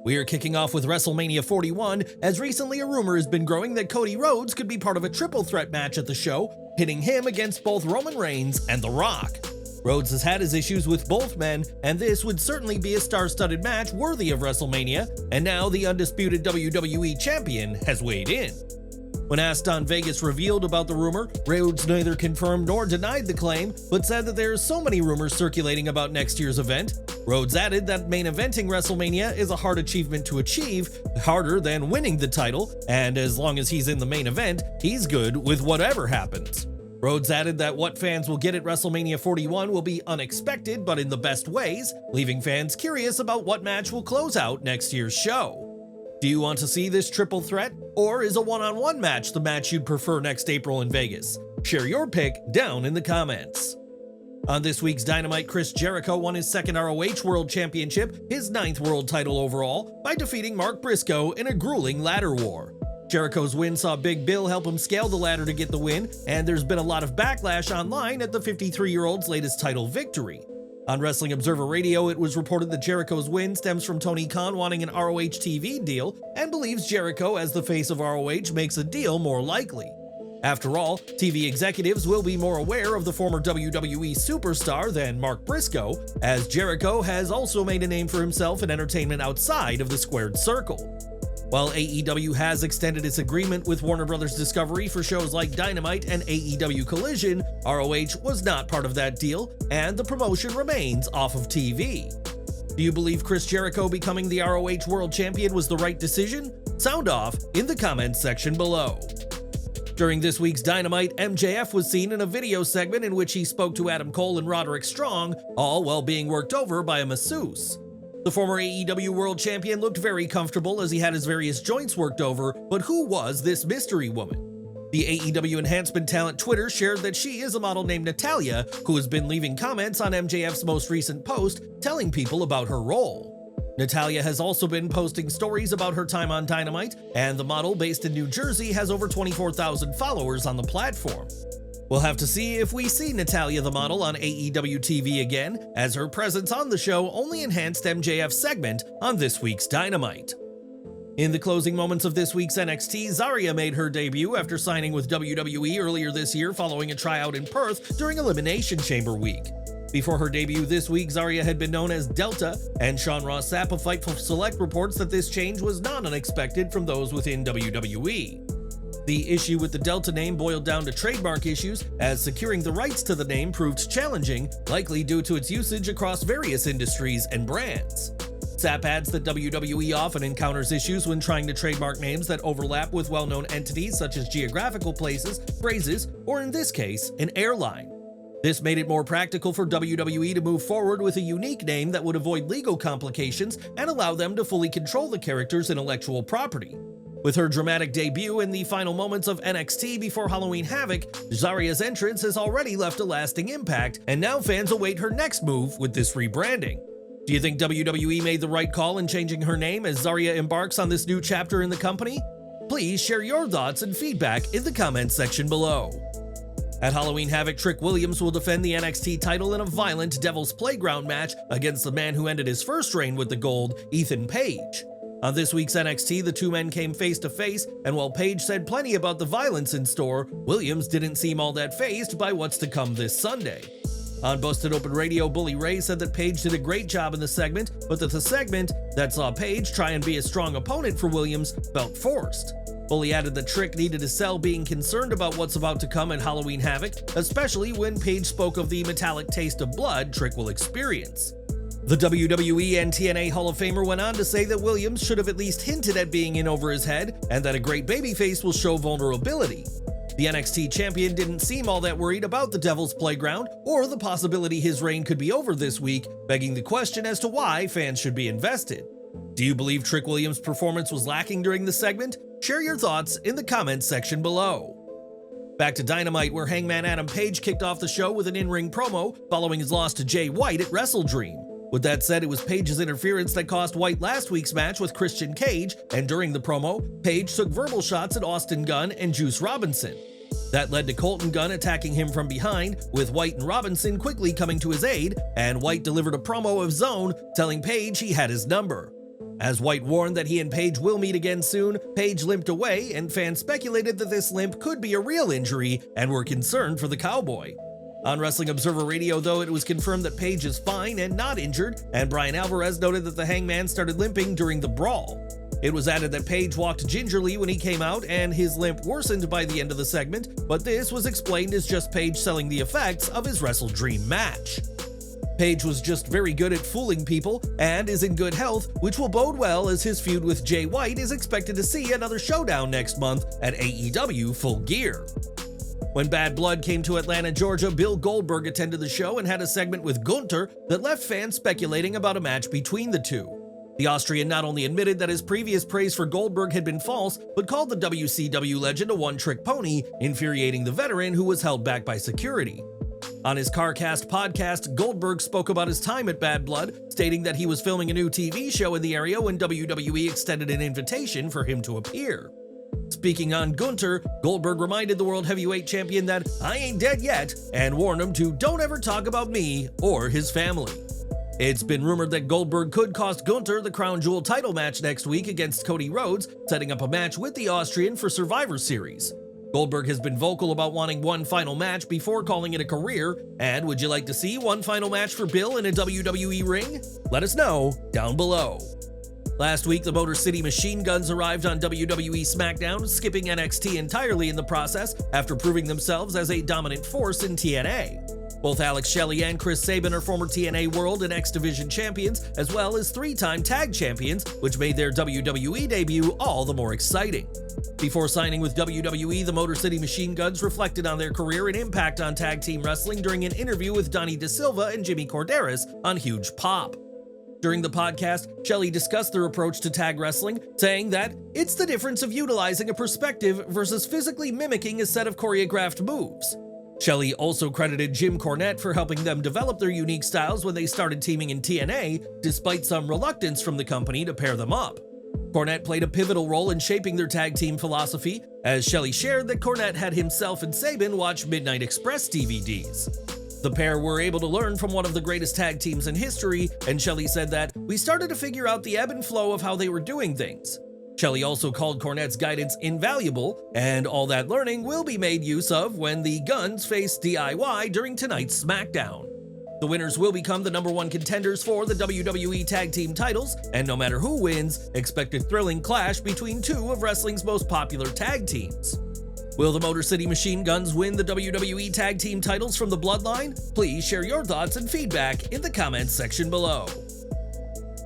We're kicking off with WrestleMania 41, as recently a rumor has been growing that Cody Rhodes could be part of a triple threat match at the show, pitting him against both Roman Reigns and The Rock. Rhodes has had his issues with both men, and this would certainly be a star-studded match worthy of WrestleMania, and now the undisputed WWE Champion has weighed in. When asked on Vegas Revealed about the rumor, Rhodes neither confirmed nor denied the claim, but said that there are so many rumors circulating about next year's event. Rhodes added that main eventing WrestleMania is a hard achievement to achieve, harder than winning the title, and as long as he's in the main event, he's good with whatever happens. Rhodes added that what fans will get at WrestleMania 41 will be unexpected but in the best ways, leaving fans curious about what match will close out next year's show. Do you want to see this triple threat, or is a one-on-one match the match you'd prefer next April in Vegas? Share your pick down in the comments. On this week's Dynamite, Chris Jericho won his second ROH World Championship, his 9th world title overall, by defeating Mark Briscoe in a grueling ladder war. Jericho's win saw Big Bill help him scale the ladder to get the win, and there's been a lot of backlash online at the 53-year-old's latest title victory. On Wrestling Observer Radio, it was reported that Jericho's win stems from Tony Khan wanting an ROH TV deal and believes Jericho, as the face of ROH, makes a deal more likely. After all, TV executives will be more aware of the former WWE superstar than Mark Briscoe, as Jericho has also made a name for himself in entertainment outside of the squared circle. While AEW has extended its agreement with Warner Bros. Discovery for shows like Dynamite and AEW Collision, ROH was not part of that deal, and the promotion remains off of TV. Do you believe Chris Jericho becoming the ROH World Champion was the right decision? Sound off in the comments section below. During this week's Dynamite, MJF was seen in a video segment in which he spoke to Adam Cole and Roderick Strong, all while being worked over by a masseuse. The former AEW World Champion looked very comfortable as he had his various joints worked over, but who was this mystery woman? The AEW Enhancement Talent Twitter shared that she is a model named Natalia, who has been leaving comments on MJF's most recent post, telling people about her role. Natalia has also been posting stories about her time on Dynamite, and the model, based in New Jersey, has over 24,000 followers on the platform. We'll have to see if we see Natalia the model on AEW TV again, as her presence on the show only enhanced MJF's segment on this week's Dynamite. In the closing moments of this week's NXT, Zaria made her debut after signing with WWE earlier this year following a tryout in Perth during Elimination Chamber Week. Before her debut this week, Zaria had been known as Delta, and Sean Ross Sapp of Fightful Select reports that this change was not unexpected from those within WWE. The issue with the Delta name boiled down to trademark issues, as securing the rights to the name proved challenging, likely due to its usage across various industries and brands. Sapp adds that WWE often encounters issues when trying to trademark names that overlap with well-known entities such as geographical places, phrases, or in this case, an airline. This made it more practical for WWE to move forward with a unique name that would avoid legal complications and allow them to fully control the character's intellectual property. With her dramatic debut in the final moments of NXT before Halloween Havoc, Zaria's entrance has already left a lasting impact, and now fans await her next move with this rebranding. Do you think WWE made the right call in changing her name as Zaria embarks on this new chapter in the company? Please share your thoughts and feedback in the comments section below. At Halloween Havoc, Trick Williams will defend the NXT title in a violent Devil's Playground match against the man who ended his first reign with the gold, Ethan Page. On this week's NXT, the two men came face to face, and while Page said plenty about the violence in store, Williams didn't seem all that fazed by what's to come this Sunday. On Busted Open Radio, Bully Ray said that Page did a great job in the segment, but that the segment that saw Page try and be a strong opponent for Williams felt forced. Bully added that Trick needed to sell being concerned about what's about to come at Halloween Havoc, especially when Page spoke of the metallic taste of blood Trick will experience. The WWE and TNA Hall of Famer went on to say that Williams should have at least hinted at being in over his head, and that a great babyface will show vulnerability. The NXT champion didn't seem all that worried about the Devil's Playground, or the possibility his reign could be over this week, begging the question as to why fans should be invested. Do you believe Trick Williams' performance was lacking during the segment? Share your thoughts in the comments section below. Back to Dynamite, where Hangman Adam Page kicked off the show with an in-ring promo following his loss to Jay White at WrestleDream. With that said, it was Page's interference that cost White last week's match with Christian Cage, and during the promo, Page took verbal shots at Austin Gunn and Juice Robinson. That led to Colton Gunn attacking him from behind, with White and Robinson quickly coming to his aid, and White delivered a promo of his own, telling Page he had his number. As Wyatt warned that he and Paige will meet again soon, Paige limped away, and fans speculated that this limp could be a real injury and were concerned for the Cowboy. On Wrestling Observer Radio, though, it was confirmed that Paige is fine and not injured, and Brian Alvarez noted that the Hangman started limping during the brawl. It was added that Paige walked gingerly when he came out, and his limp worsened by the end of the segment, but this was explained as just Paige selling the effects of his Wrestle Dream match. Paige was just very good at fooling people and is in good health, which will bode well as his feud with Jay White is expected to see another showdown next month at AEW Full Gear. When Bad Blood came to Atlanta, Georgia, Bill Goldberg attended the show and had a segment with Gunther that left fans speculating about a match between the two. The Austrian not only admitted that his previous praise for Goldberg had been false, but called the WCW legend a one-trick pony, infuriating the veteran who was held back by security. On his CarCast podcast, Goldberg spoke about his time at Bad Blood, stating that he was filming a new TV show in the area when WWE extended an invitation for him to appear. Speaking on Gunther, Goldberg reminded the World Heavyweight Champion that "I ain't dead yet," and warned him to don't ever talk about me or his family. It's been rumored that Goldberg could cost Gunther the Crown Jewel title match next week against Cody Rhodes, setting up a match with the Austrian for Survivor Series. Goldberg has been vocal about wanting one final match before calling it a career, and would you like to see one final match for Bill in a WWE ring? Let us know down below. Last week, the Motor City Machine Guns arrived on WWE Smackdown, skipping NXT entirely in the process after proving themselves as a dominant force in TNA. Both Alex Shelley and Chris Sabin are former TNA World and X Division champions, as well as three-time tag champions, which made their WWE debut all the more exciting. Before signing with WWE, the Motor City Machine Guns reflected on their career and impact on tag team wrestling during an interview with Donnie DeSilva and Jimmy Corderas on Huge Pop. During the podcast, Shelley discussed their approach to tag wrestling, saying that it's the difference of utilizing a perspective versus physically mimicking a set of choreographed moves. Shelley also credited Jim Cornette for helping them develop their unique styles when they started teaming in TNA, despite some reluctance from the company to pair them up. Cornette played a pivotal role in shaping their tag team philosophy, as Shelley shared that Cornette had himself and Sabin watch Midnight Express DVDs. The pair were able to learn from one of the greatest tag teams in history, and Shelley said that, "We started to figure out the ebb and flow of how they were doing things." Shelley also called Cornette's guidance invaluable, and all that learning will be made use of when the Guns face DIY during tonight's SmackDown. The winners will become the #1 contenders for the WWE Tag Team titles, and no matter who wins, expect a thrilling clash between two of wrestling's most popular tag teams. Will the Motor City Machine Guns win the WWE Tag Team titles from the Bloodline? Please share your thoughts and feedback in the comments section below.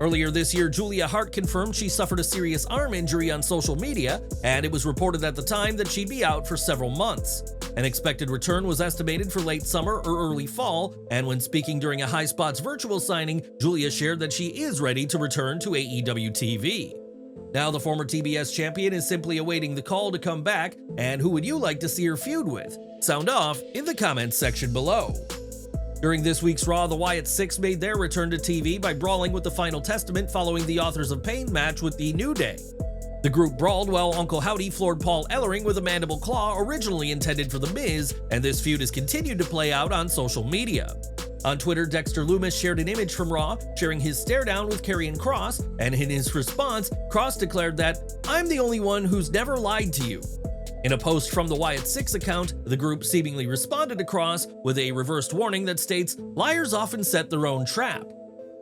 Earlier this year, Julia Hart confirmed she suffered a serious arm injury on social media, and it was reported at the time that she'd be out for several months. An expected return was estimated for late summer or early fall, and when speaking during a High Spots virtual signing, Julia shared that she is ready to return to AEW TV. Now the former TBS champion is simply awaiting the call to come back, and who would you like to see her feud with? Sound off in the comments section below. During this week's Raw, the Wyatt Six made their return to TV by brawling with the Final Testament following the Authors of Pain match with the New Day. The group brawled while Uncle Howdy floored Paul Ellering with a mandible claw originally intended for The Miz, and this feud has continued to play out on social media. On Twitter, Dexter Lumis shared an image from Raw, sharing his stare down with Karrion Kross, and in his response, Kross declared that, "I'm the only one who's never lied to you." In a post from the Wyatt Six account, the group seemingly responded to Kross with a reversed warning that states, "Liars often set their own trap."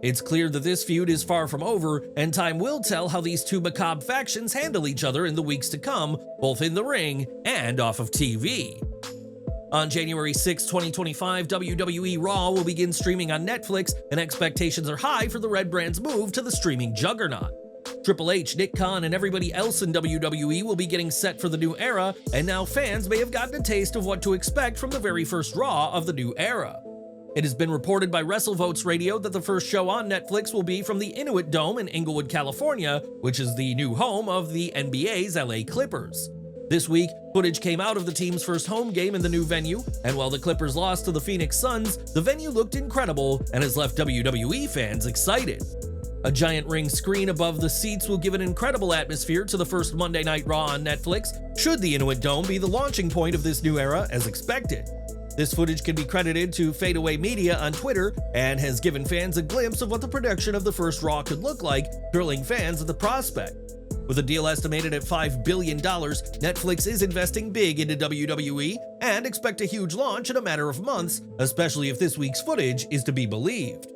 It's clear that this feud is far from over, and time will tell how these two macabre factions handle each other in the weeks to come, both in the ring and off of TV. On January 6, 2025, WWE Raw will begin streaming on Netflix, and expectations are high for the Red Brand's move to the streaming juggernaut. Triple H, Nick Khan, and everybody else in WWE will be getting set for the new era, and now fans may have gotten a taste of what to expect from the very first Raw of the new era. It has been reported by WrestleVotes Radio that the first show on Netflix will be from the Inuit Dome in Inglewood, California, which is the new home of the NBA's LA Clippers. This week, footage came out of the team's first home game in the new venue, and while the Clippers lost to the Phoenix Suns, the venue looked incredible and has left WWE fans excited. A giant ring screen above the seats will give an incredible atmosphere to the first Monday Night Raw on Netflix, should the Inuit Dome be the launching point of this new era as expected. This footage can be credited to Fadeaway Media on Twitter and has given fans a glimpse of what the production of the first Raw could look like, thrilling fans at the prospect. With a deal estimated at $5 billion, Netflix is investing big into WWE and expect a huge launch in a matter of months, especially if this week's footage is to be believed.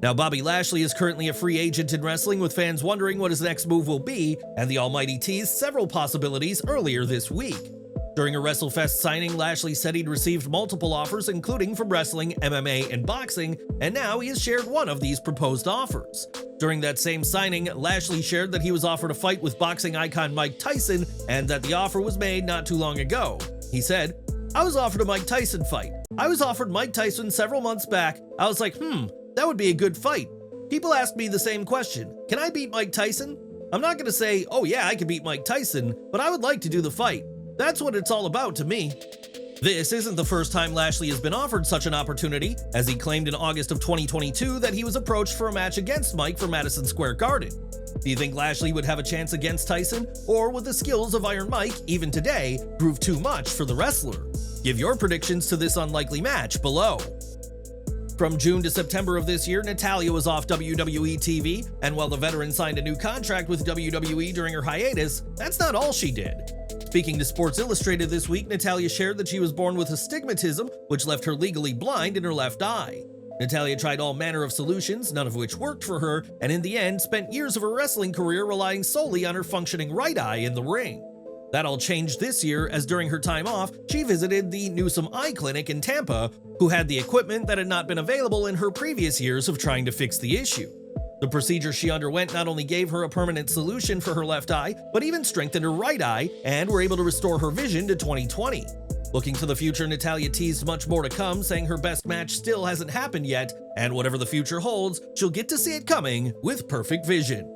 Now, Bobby Lashley is currently a free agent in wrestling, with fans wondering what his next move will be, and the Almighty teased several possibilities earlier this week. During a WrestleFest signing, Lashley said he'd received multiple offers, including from wrestling, MMA, and boxing, and now he has shared one of these proposed offers. During that same signing, Lashley shared that he was offered a fight with boxing icon Mike Tyson and that the offer was made not too long ago. He said, "I was offered a Mike Tyson fight. I was offered Mike Tyson several months back. I was like, that would be a good fight. People asked me the same question. Can I beat Mike Tyson? I'm not going to say, oh yeah, I can beat Mike Tyson, but I would like to do the fight. That's what it's all about to me." This isn't the first time Lashley has been offered such an opportunity, as he claimed in August of 2022 that he was approached for a match against Mike for Madison Square Garden. Do you think Lashley would have a chance against Tyson, or would the skills of Iron Mike, even today, prove too much for the wrestler? Give your predictions to this unlikely match below. From June to September of this year, Natalya was off WWE TV, and while the veteran signed a new contract with WWE during her hiatus, that's not all she did. Speaking to Sports Illustrated this week, Natalya shared that she was born with astigmatism, which left her legally blind in her left eye. Natalya tried all manner of solutions, none of which worked for her, and in the end spent years of her wrestling career relying solely on her functioning right eye in the ring. That all changed this year, as during her time off, she visited the Newsom Eye Clinic in Tampa, who had the equipment that had not been available in her previous years of trying to fix the issue. The procedure she underwent not only gave her a permanent solution for her left eye, but even strengthened her right eye and were able to restore her vision to 20/20. Looking to the future, Natalya teased much more to come, saying her best match still hasn't happened yet, and whatever the future holds, she'll get to see it coming with perfect vision.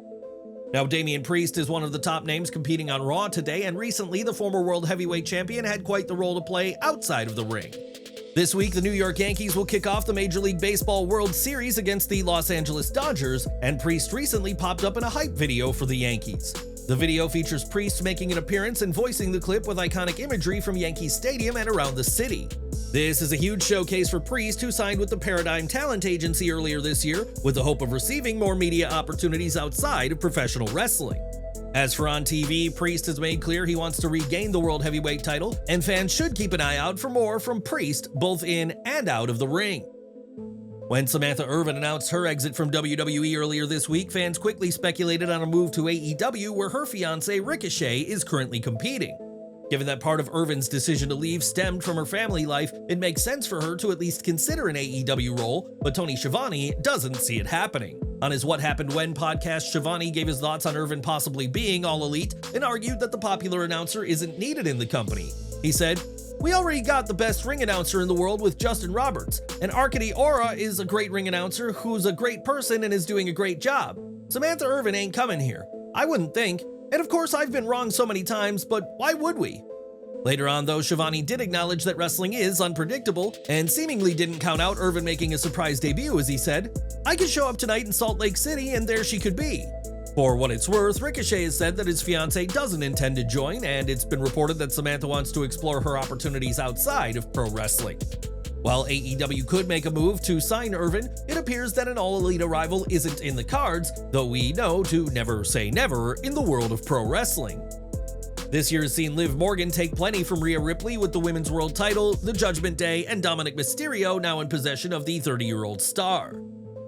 Now, Damian Priest is one of the top names competing on Raw today, and recently the former World Heavyweight Champion had quite the role to play outside of the ring. This week, the New York Yankees will kick off the Major League Baseball World Series against the Los Angeles Dodgers, and Priest recently popped up in a hype video for the Yankees. The video features Priest making an appearance and voicing the clip with iconic imagery from Yankee Stadium and around the city. This is a huge showcase for Priest, who signed with the Paradigm Talent Agency earlier this year with the hope of receiving more media opportunities outside of professional wrestling. As for on TV, Priest has made clear he wants to regain the World Heavyweight title, and fans should keep an eye out for more from Priest, both in and out of the ring. When Samantha Irvin announced her exit from WWE earlier this week, fans quickly speculated on a move to AEW, where her fiancé Ricochet is currently competing. Given that part of Irvin's decision to leave stemmed from her family life, it makes sense for her to at least consider an AEW role, but Tony Schiavone doesn't see it happening. On his What Happened When podcast, Schiavone gave his thoughts on Irvin possibly being All Elite and argued that the popular announcer isn't needed in the company. He said, "We already got the best ring announcer in the world with Justin Roberts, and Arkady Ora is a great ring announcer who's a great person and is doing a great job. Samantha Irvin ain't coming here. I wouldn't think. And of course, I've been wrong so many times, but why would we?" Later on, though, Schiavone did acknowledge that wrestling is unpredictable and seemingly didn't count out Irvin making a surprise debut, as he said, "I could show up tonight in Salt Lake City and there she could be." For what it's worth, Ricochet has said that his fiancé doesn't intend to join, and it's been reported that Samantha wants to explore her opportunities outside of pro wrestling. While AEW could make a move to sign Irvin, it appears that an all-elite arrival isn't in the cards, though we know to never say never in the world of pro wrestling. This year has seen Liv Morgan take plenty from Rhea Ripley with the Women's World title, the Judgment Day, and Dominic Mysterio now in possession of the 30-year-old star.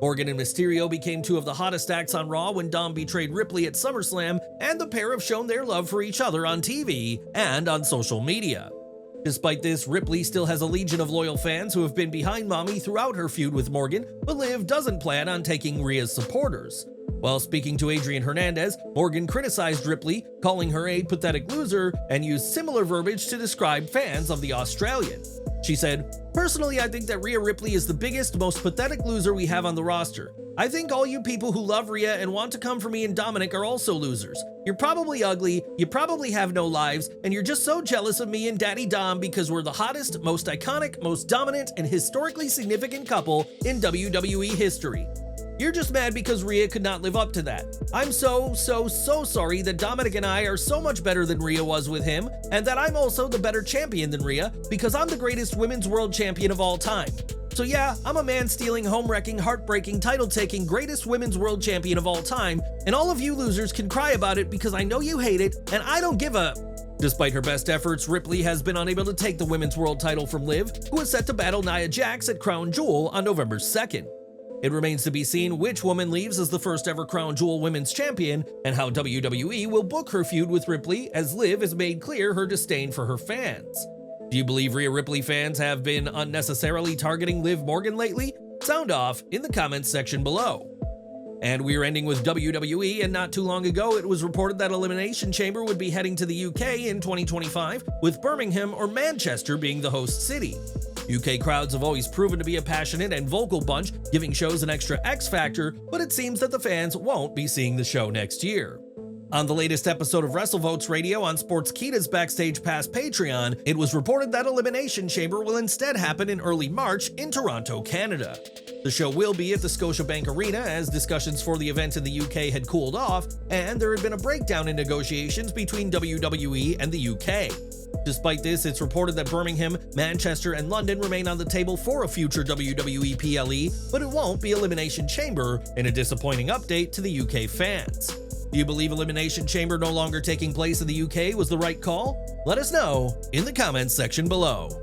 Morgan and Mysterio became two of the hottest acts on Raw when Dom betrayed Ripley at SummerSlam, and the pair have shown their love for each other on TV and on social media. Despite this, Ripley still has a legion of loyal fans who have been behind Mommy throughout her feud with Morgan, but Liv doesn't plan on taking Rhea's supporters. While speaking to Adrian Hernandez, Morgan criticized Ripley, calling her a pathetic loser, and used similar verbiage to describe fans of the Australian. She said, "Personally, I think that Rhea Ripley is the biggest, most pathetic loser we have on the roster. I think all you people who love Rhea and want to come for me and Dominic are also losers. You're probably ugly, you probably have no lives, and you're just so jealous of me and Daddy Dom because we're the hottest, most iconic, most dominant, and historically significant couple in WWE history. You're just mad because Rhea could not live up to that. I'm so sorry that Dominic and I are so much better than Rhea was with him, and that I'm also the better champion than Rhea because I'm the greatest women's world champion of all time. So yeah, I'm a man-stealing, home-wrecking, heartbreaking, title-taking, greatest women's world champion of all time, and all of you losers can cry about it because I know you hate it, and I don't give a... Despite her best efforts, Ripley has been unable to take the women's world title from Liv, who is set to battle Nia Jax at Crown Jewel on November 2nd. It remains to be seen which woman leaves as the first ever Crown Jewel Women's Champion, and how WWE will book her feud with Ripley, as Liv has made clear her disdain for her fans. Do you believe Rhea Ripley fans have been unnecessarily targeting Liv Morgan lately? Sound off in the comments section below. And we're ending with WWE, and not too long ago it was reported that Elimination Chamber would be heading to the UK in 2025, with Birmingham or Manchester being the host city. UK crowds have always proven to be a passionate and vocal bunch, giving shows an extra X factor, but it seems that the fans won't be seeing the show next year. On the latest episode of WrestleVotes Radio on Sportskeeda's Backstage Pass Patreon, it was reported that Elimination Chamber will instead happen in early March in Toronto, Canada. The show will be at the Scotiabank Arena, as discussions for the event in the UK had cooled off, and there had been a breakdown in negotiations between WWE and the UK. Despite this, it's reported that Birmingham, Manchester, and London remain on the table for a future WWE PLE, but it won't be Elimination Chamber, in a disappointing update to the UK fans. Do you believe Elimination Chamber no longer taking place in the UK was the right call? Let us know in the comments section below.